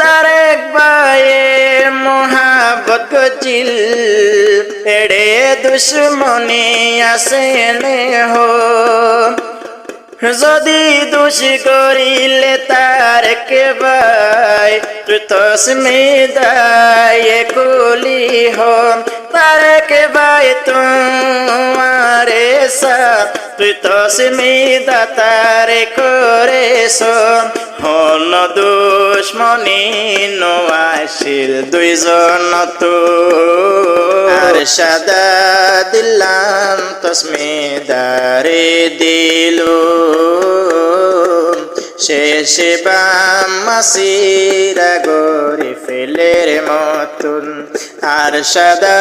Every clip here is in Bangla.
তারেক ভাইয়ে মোহাবত গজিল এড়ে দুশ্মনী আছে হো যদি দোষী করিলে তারেক ভাই তুই তসমিদায় কুলি হো তারেক ভাই তোমারে সাথ তুই তসমিদা তারে করেছ হন দুশ্মনী নোয়াশিল দুইজন তো আর সাদা দিলাম তসমিদারে দিল শেষে বাম মাসিরা গরি ফেলের মতন আর সাদা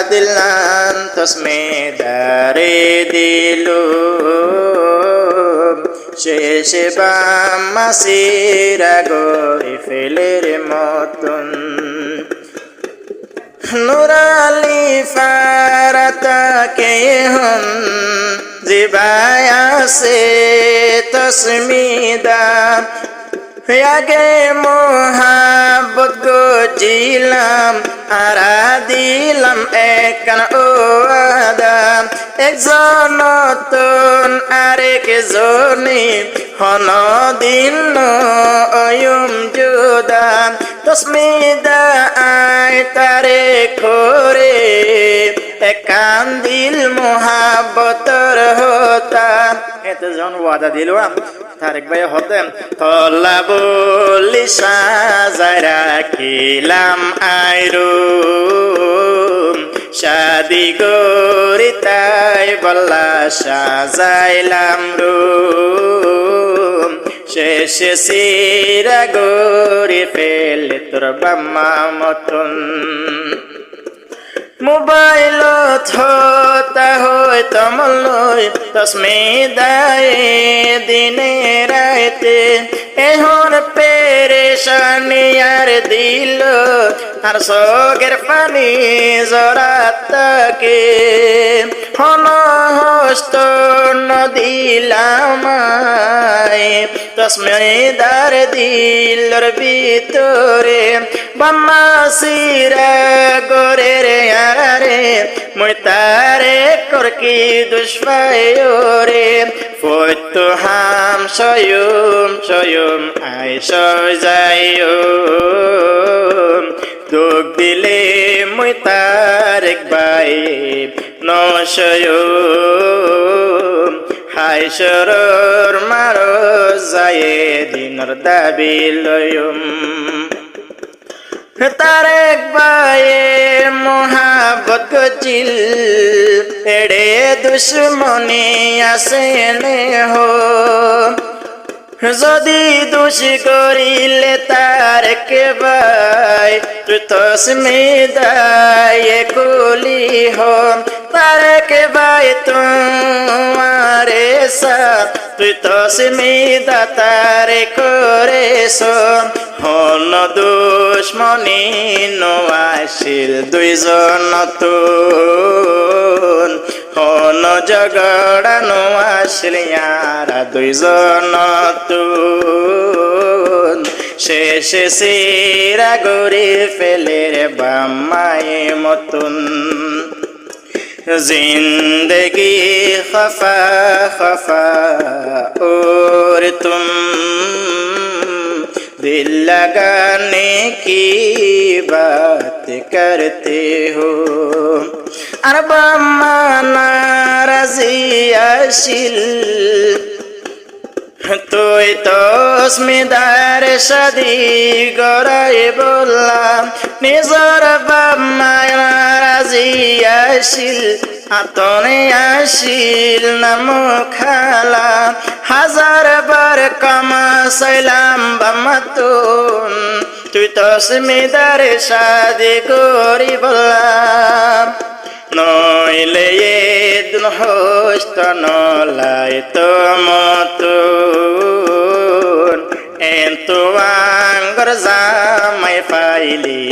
দিলাম তসমিদারে দিল শেষে বাম মাসিরা গরি ফেলের মতন নুরালি ফারাতাকে হন জিবায় আছে তসমিদা আগে মোহাবত গজিলাম আরা দিলাম একখান ও আদা একজন নতুন আরেক জনি হন দিন অয়ুম জুদা তসমিদা আয় তারে করে একান দিল মোহাবতর হতা এতে জন ওয়াদা দিলাম তারেক ভাই হতেন তল্লা বলি সাজায় রাখিলাম আইরু শাদি গরি তাই বল্লা সাজাইলাম রুম শেষে সিরা গরি ফেলে তোর বাম্মা মতন মোবাইল থতা হই তমলই তসমিদায় দিনে রাইতে এখন পেরেশানি আর দিল আর সগের পানি জরাতাকে হন হস্ত নদিলাম তসমিদার দিলর ভিতরে বাম্মা সিরা গরে রে আরে মই তারে করকি দুষ্পায়রে ফত হাম সয়ুম সয়ুম আই সজাইও দুঃখ দিলে মই তারেক ভাই নসয়ুম হাই সরর মারো যায় দিনর দাবি লয়ুম তারেক ভাইয়ে মোহাবত গজিল এড়ে দুশ্মনী আছে হো যদি দোষী করিলে তারেক ভাই তুই তসমিদায় কুলি হো তারেক ভাই তোমারে সাথ তুই তসমিদা তারে করেছ হন দুশ্মনী নোয়াশিল দুইজন তো হন ঝগড়া নোয়াশিল ইয়ারা দুইজন তো শেষে সিরা গরি ফেলে রে বাম্মায়ে মতন जिंदगी खफा खफा और तुम दिल लगाने की बात करते हो अरबा नाराजी आशिल তুই তসমিদার শাদি গড়াই বললাম নিজর বাম্মায় রাজি আসিল আতনে আসিল নাম খালা হাজার বার কামা সাইলাম বামাতুন তুই তসমিদার শাদি করি বললাম নইলে দুন হস্ত নলাই মতন এতো আঙ্গর জামাই পাইলি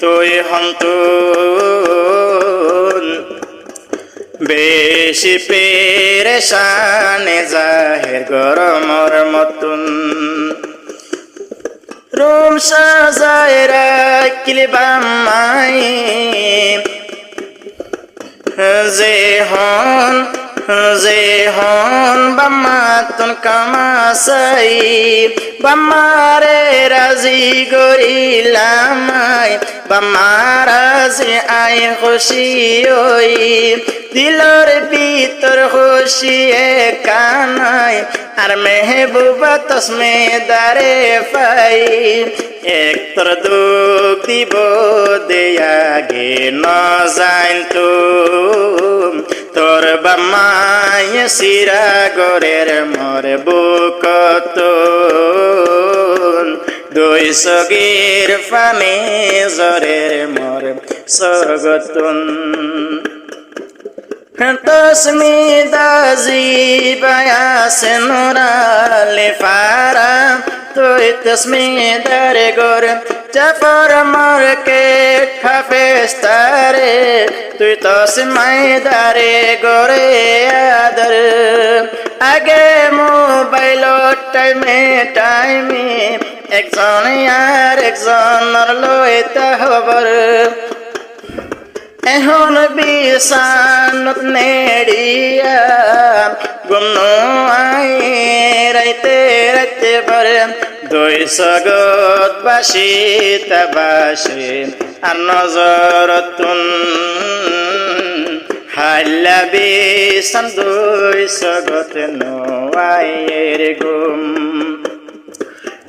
তুই হন্তন বেশি পেরেশানে জাহের গরমর মতন রুম সাজায় রাখিলে বাম্মাই যে হন বাম্মা তুন কামাসাই বাম্মারে রাজি গরিলাম বাম্মা রাজি আই খুশি ওই দিলর ভিতর খুশি কানাই আর মেহবুবা তসমে দারে পাই একতর দুঃখ দিব দেয়া গে ন জান তোর বাম্মায় সিরা গরের মর বুকত দুই সগির ফানে জরের মর সগতুন তসমি দাজি বায়াসে নুরালে ফারা তুই তসমি দারে গোর জাফর মারকে খাফেস্তারে তুই তসমাই দারে গোরে আদর আগে মোবাইল টাইমে একজন আর একজনের লইতে খবর এখন বিছানত নেড়িয়া গুনো আই রাইতে রাইতে পরে দুই সগত বাসি তাবাসে আর নজরতুন হাল্লা বিছান দুই সগত নোয়াইয়ের গুম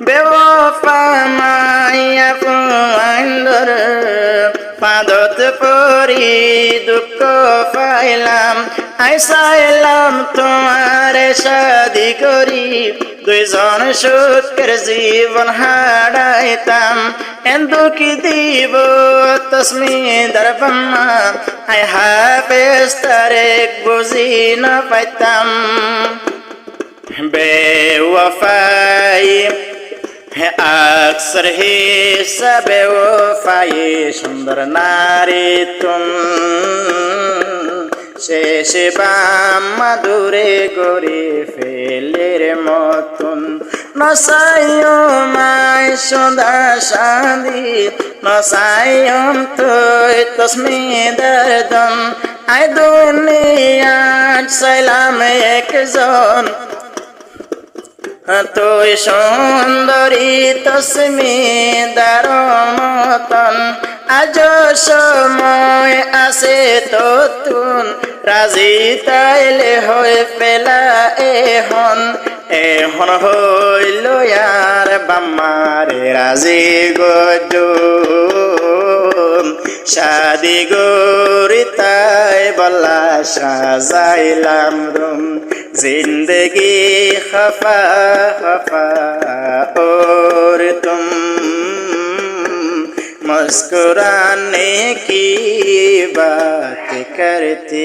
বেওয়াফা মায়া ফুয়াইন্দর পাদত পরি দুঃখ পাইলাম আইসাইলাম তোমার শাদি করি দুইজন সুখের জীবন হারাইতাম এন্দু কি দিব তসমিদার বাম্মা আই হাফেজ তারেক বুঝি না পাইতাম বেওয়াফাই है अक्सर ही सब वफाई सुंदर नारी तुम शेष मधुरे गोरी फेलेर मतुन नसायम माय सुदा शादी नसायम तो तस्मीदार दम आय दुनिया सलाम एक जन তুই সুন্দরী তসমিদার মতন আজ সময় আছে তো তুন রাজি তাইলে হয়ে পেলা এখন হইল আর বাম্মারে রাজি গজু শাদি গরি তাই বলা সাজাইলাম রুম जिंदगी खफा खफा और तुम मुस्कुराने की बात करती